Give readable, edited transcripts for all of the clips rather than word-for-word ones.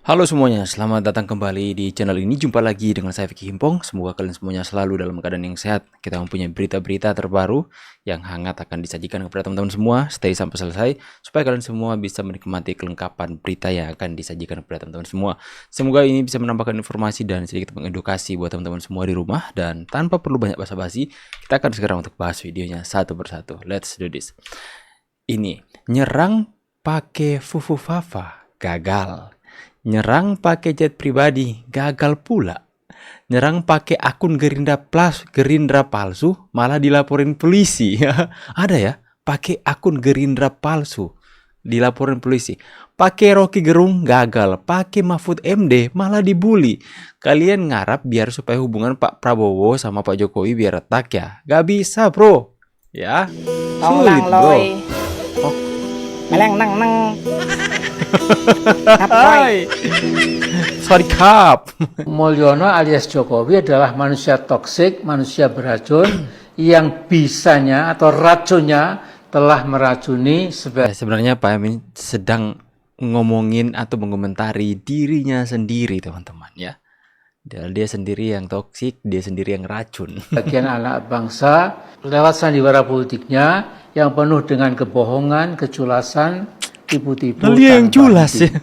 Halo semuanya, selamat datang kembali di channel ini. Jumpa lagi dengan saya Vicky Himpong. Semoga kalian semuanya selalu dalam keadaan yang sehat. Kita mempunyai berita-berita terbaru yang hangat akan disajikan kepada teman-teman semua. Stay sampai selesai supaya kalian semua bisa menikmati kelengkapan berita yang akan disajikan kepada teman-teman semua. Semoga ini bisa menambahkan informasi dan sedikit mengedukasi buat teman-teman semua di rumah. Dan tanpa perlu banyak basa-basi, kita akan segera untuk bahas videonya satu persatu. Let's do this. Ini, nyerang pakai Fufufafa gagal. Nyerang pakai jet pribadi, gagal pula. Nyerang pakai akun Gerindra palsu, malah dilaporin polisi. Ada ya, pakai akun Gerindra palsu, dilaporin polisi. Pakai Rocky Gerung, gagal. Pakai Mahfud MD, malah dibully. Kalian ngarap biar supaya hubungan Pak Prabowo sama Pak Jokowi biar retak ya? Gak bisa bro. Ya, sulit bro. Oh. Meleng nang nang. Hai. Sorry kap. Mulyono alias Jokowi adalah manusia toksik, manusia beracun yang bisanya atau racunnya telah meracuni Sebenarnya Pak Amin sedang ngomongin atau mengomentari dirinya sendiri teman-teman ya. Dia sendiri yang toksik, dia sendiri yang racun. sebagian anak bangsa lewat sandiwara politiknya yang penuh dengan kebohongan, keculasan, tipu-tipu. Dia yang culas ya.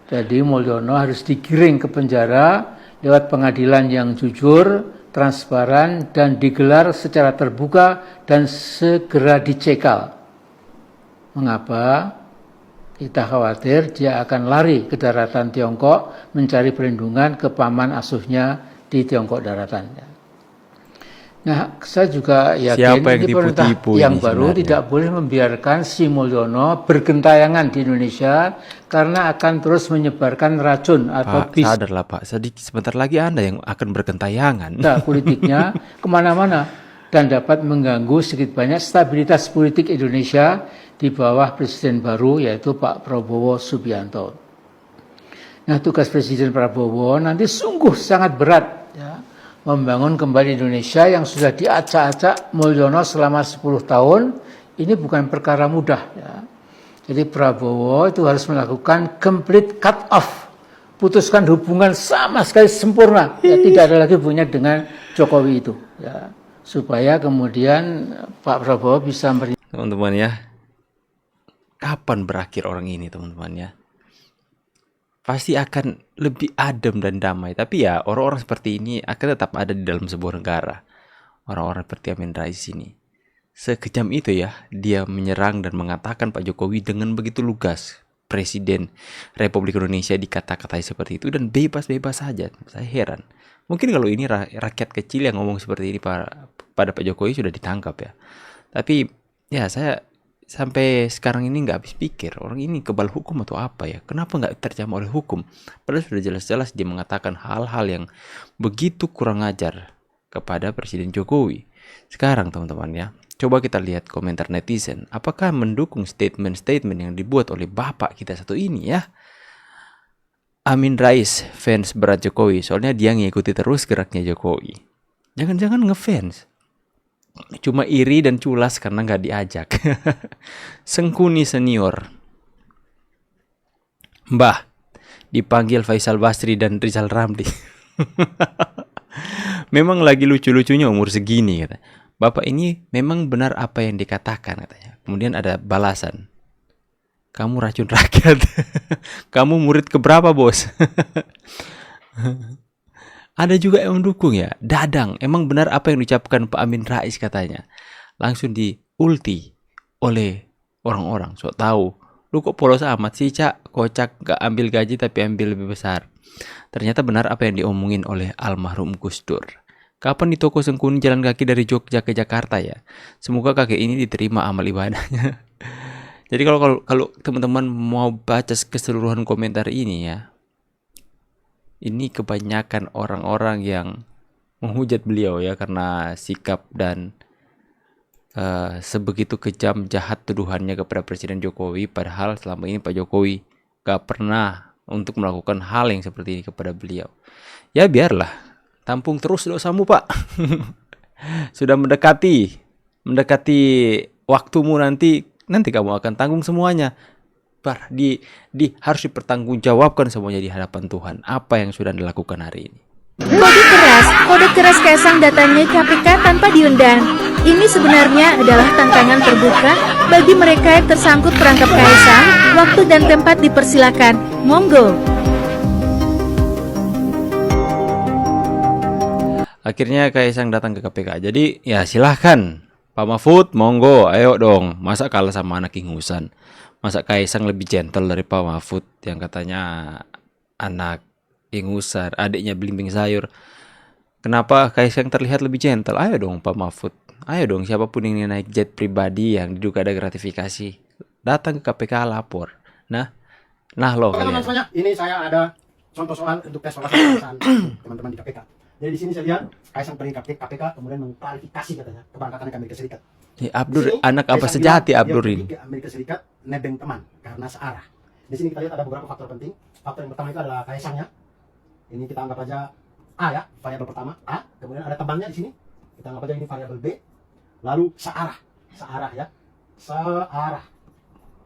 Jadi Mulyono harus digiring ke penjara lewat pengadilan yang jujur, transparan, dan digelar secara terbuka dan segera dicekal. Mengapa? Kita khawatir dia akan lari ke daratan Tiongkok mencari perlindungan ke paman asuhnya di Tiongkok daratan. Nah, saya juga yakin Siapa yang ini pemerintah tipu-tipu yang ini baru sebenarnya? tidak boleh membiarkan si Mulyono bergentayangan di Indonesia karena akan terus menyebarkan racun atau Pak, sadarlah Pak. Sebentar lagi Anda yang akan bergentayangan. politiknya kemana-mana dan dapat mengganggu sedikit banyak stabilitas politik Indonesia di bawah Presiden baru yaitu Pak Prabowo Subianto. Nah, tugas Presiden Prabowo nanti sungguh sangat berat ya, membangun kembali Indonesia yang sudah diacak-acak Mulyono selama 10 tahun. Ini bukan perkara mudah ya. Jadi Prabowo itu harus melakukan complete cut off, putuskan hubungan sama sekali sempurna ya, tidak ada lagi hubungannya dengan Jokowi itu ya, supaya kemudian Pak Prabowo bisa Teman-teman ya. Kapan berakhir orang ini teman-teman ya? Pasti akan lebih adem dan damai. Tapi ya orang-orang seperti ini akan tetap ada di dalam sebuah negara. Orang-orang seperti Amin Rais ini. Sekejam itu ya, dia menyerang dan mengatakan Pak Jokowi dengan begitu lugas. Presiden Republik Indonesia dikata-katai seperti itu dan bebas-bebas saja. Saya heran. Mungkin kalau ini rakyat kecil yang ngomong seperti ini pada Pak Jokowi sudah ditangkap ya. Tapi ya saya sampai sekarang ini nggak habis pikir orang ini kebal hukum atau apa ya, kenapa nggak terjamah oleh hukum, padahal sudah jelas-jelas dia mengatakan hal-hal yang begitu kurang ajar kepada Presiden Jokowi. Sekarang teman-teman ya, coba kita lihat komentar netizen, apakah mendukung statement-statement yang dibuat oleh bapak kita satu ini ya. Amin Rais fans berat Jokowi, soalnya dia ngikuti terus geraknya Jokowi. Jangan-jangan ngefans cuma iri dan culas karena nggak diajak. Sengkuni senior, Mbah dipanggil Faisal Basri dan Rizal Ramli. Memang lagi lucu-lucunya umur segini kata. Bapak ini memang benar apa yang dikatakan katanya. Kemudian ada balasan, kamu racun rakyat. Kamu murid keberapa bos? Ada juga yang mendukung ya. Dadang, emang benar apa yang diucapkan Pak Amin Rais katanya. Langsung diulti oleh orang-orang. So tahu, lu kok polos amat sih cak, kocak, gak ambil gaji tapi ambil lebih besar. Ternyata benar apa yang diomongin oleh almarhum Gus Dur. Kapan di toko Sengkuni jalan kaki dari Jogja ke Jakarta ya? Semoga kakek ini diterima amal ibadahnya. Jadi kalau teman-teman mau baca keseluruhan komentar ini ya, ini kebanyakan orang-orang yang menghujat beliau ya karena sikap dan sebegitu kejam jahat tuduhannya kepada Presiden Jokowi, padahal selama ini Pak Jokowi gak pernah untuk melakukan hal yang seperti ini kepada beliau. Ya biarlah, tampung terus dosamu Pak. Sudah mendekati waktumu, nanti kamu akan tanggung semuanya. harus dipertanggungjawabkan semuanya di hadapan Tuhan. Apa yang sudah dilakukan hari ini? Kode keras Kaisang datangi KPK tanpa diundang. Ini sebenarnya adalah tantangan terbuka bagi mereka yang tersangkut perangkap Kaisang. Waktu dan tempat dipersilakan. Monggo. Akhirnya Kaisang datang ke KPK. Jadi ya silahkan Pak Mahfud, monggo, ayo dong. Masa kalah sama anak ingusan? Masa Kaisang lebih gentle dari Pak Mahfud yang katanya anak ingusan, adiknya belimbing sayur. Kenapa Kaisang terlihat lebih gentle? Ayo dong Pak Mahfud. Ayo dong siapapun yang naik jet pribadi yang diduga ada gratifikasi, datang ke KPK lapor. Nah loh kalian. Semuanya, ini saya ada contoh soal untuk tes wawasan teman-teman di KPK. Jadi di sini saya lihat Kaisang pergi ke KPK kemudian mengklarifikasi katanya keberangkatannya ke Amerika Serikat. Abdur Di sini, anak apa Kaisang sejati bilang Abdur dia ini? pergi ke Amerika Serikat nebeng teman karena searah. Di sini kita lihat ada beberapa faktor penting. Faktor yang pertama itu adalah Kaisangnya. Ini kita anggap aja A ya, variabel pertama A. Kemudian ada temannya di sini. Kita anggap aja ini variabel B. Lalu searah ya. Searah.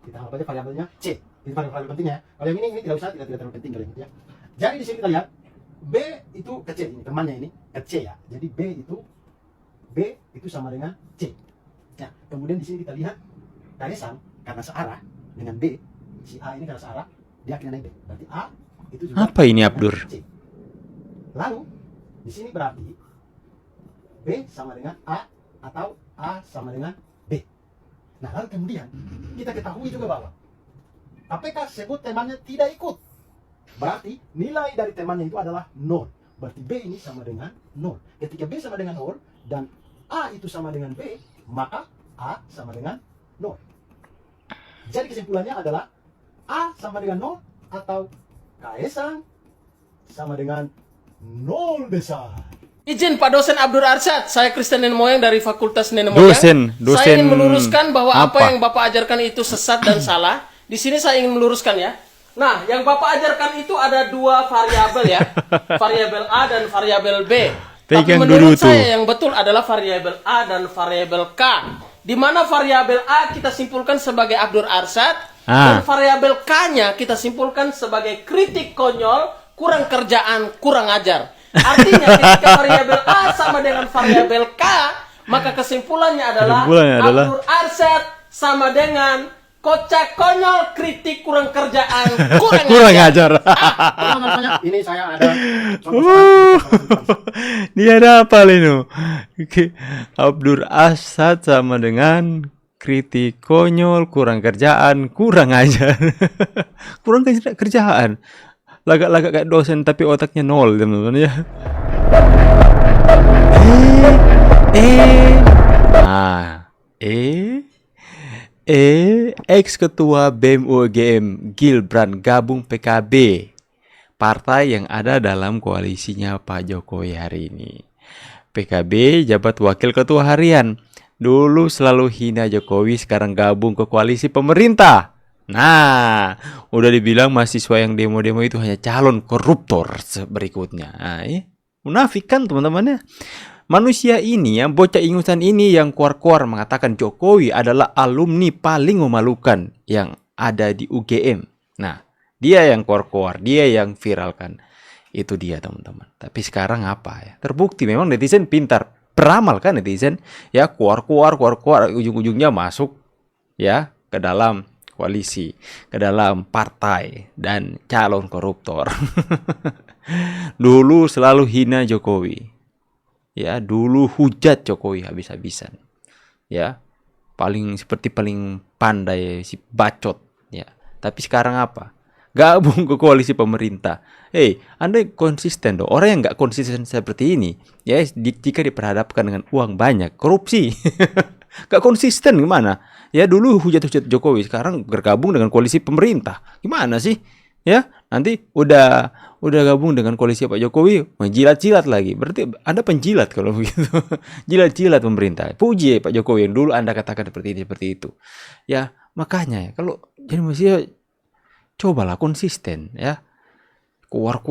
Kita anggap aja variabelnya C. Ini variabel pentingnya. Kalau yang ini tidak usah, tidak terlalu penting kalau ini ya. Jadi di sini kita lihat B itu kecil, ini temannya ini kecil ya. Jadi B itu sama dengan C. Nah, kemudian di sini kita lihat Kaisang karena searah dengan B, si A ini karena searah, dia akhirnya naik B. Berarti A itu juga Apa ini Abdur? C. Lalu di sini berarti B sama dengan A atau A sama dengan B. Nah, lalu kemudian kita ketahui juga bahwa KPK sebut temannya tidak ikut. Berarti nilai dari temannya itu adalah 0. Berarti B ini sama dengan 0. Ketika B sama dengan 0 dan A itu sama dengan B, maka A sama dengan 0. Jadi kesimpulannya adalah A sama dengan 0 atau Kaisang sama dengan 0 besar. Izin Pak Dosen Abdur Arsyad, saya Kristen Nenek Moyang dari Fakultas Nenek Moyang. Dosen Saya ingin meluruskan bahwa apa apa? yang Bapak ajarkan itu sesat dan salah. Di sini saya ingin meluruskan ya. Nah, yang Bapak ajarkan itu ada dua variabel ya. Variabel A dan variabel B. Tapi Pegang menurut dulu tuh. saya yang betul adalah variabel A dan variabel K. Di mana variabel A kita simpulkan sebagai Abdur Arsyad dan variabel K-nya kita simpulkan sebagai kritik konyol, kurang kerjaan, kurang ajar. Artinya ketika variabel A sama dengan variabel K, maka kesimpulannya adalah Abdur Arsyad sama dengan kocak konyol, kritik kurang kerjaan, kurang ajar. Ini saya ada contoh Dia ada apa Lino? Abdur Arsyad sama dengan kritik konyol, kurang kerjaan, kurang ajar. Kurang kerjaan. Lagak-lagak kayak dosen tapi otaknya 0 teman-teman ya. Ex ketua BEM UGM Gilbran gabung PKB, partai yang ada dalam koalisinya Pak Jokowi hari ini. PKB jabat wakil ketua harian, dulu selalu hina Jokowi, sekarang gabung ke koalisi pemerintah. Nah, udah dibilang mahasiswa yang demo-demo itu hanya calon koruptor berikutnya. Nah, munafik kan teman-teman ya. Manusia ini, yang bocah ingusan ini yang kuar-kuar mengatakan Jokowi adalah alumni paling memalukan yang ada di UGM. Nah, dia yang kuar-kuar, dia yang viralkan. Itu dia teman-teman. Tapi sekarang apa ya? Terbukti memang netizen pintar. Beramal kan netizen. Ya kuar-kuar, ujung-ujungnya masuk ya ke dalam koalisi, ke dalam partai dan calon koruptor. Dulu selalu hina Jokowi. Ya, dulu hujat Jokowi habis-habisan. Ya, paling pandai si bacot ya. Tapi sekarang apa? Gabung ke koalisi pemerintah. Anda konsisten dong. Orang yang nggak konsisten seperti ini, ya jika diperhadapkan dengan uang banyak, korupsi. Gak konsisten gimana? Ya dulu hujat-hujat Jokowi, sekarang bergabung dengan koalisi pemerintah. Gimana sih? Ya, nanti udah gabung dengan koalisi Pak Jokowi, menjilat-jilat lagi. Berarti Anda penjilat kalau begitu. Jilat-jilat pemerintah. Puji Pak Jokowi yang dulu Anda katakan seperti ini, seperti itu. Ya, makanya ya, kalau jadi manusia cobalah konsisten ya. Keluar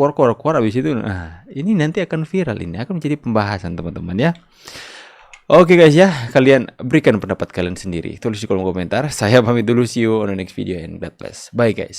habis itu. Nah, ini nanti akan viral, ini akan menjadi pembahasan teman-teman ya. Oke guys ya, kalian berikan pendapat kalian sendiri. Tulis di kolom komentar. Saya pamit dulu, see you on the next video and God bless. Bye guys.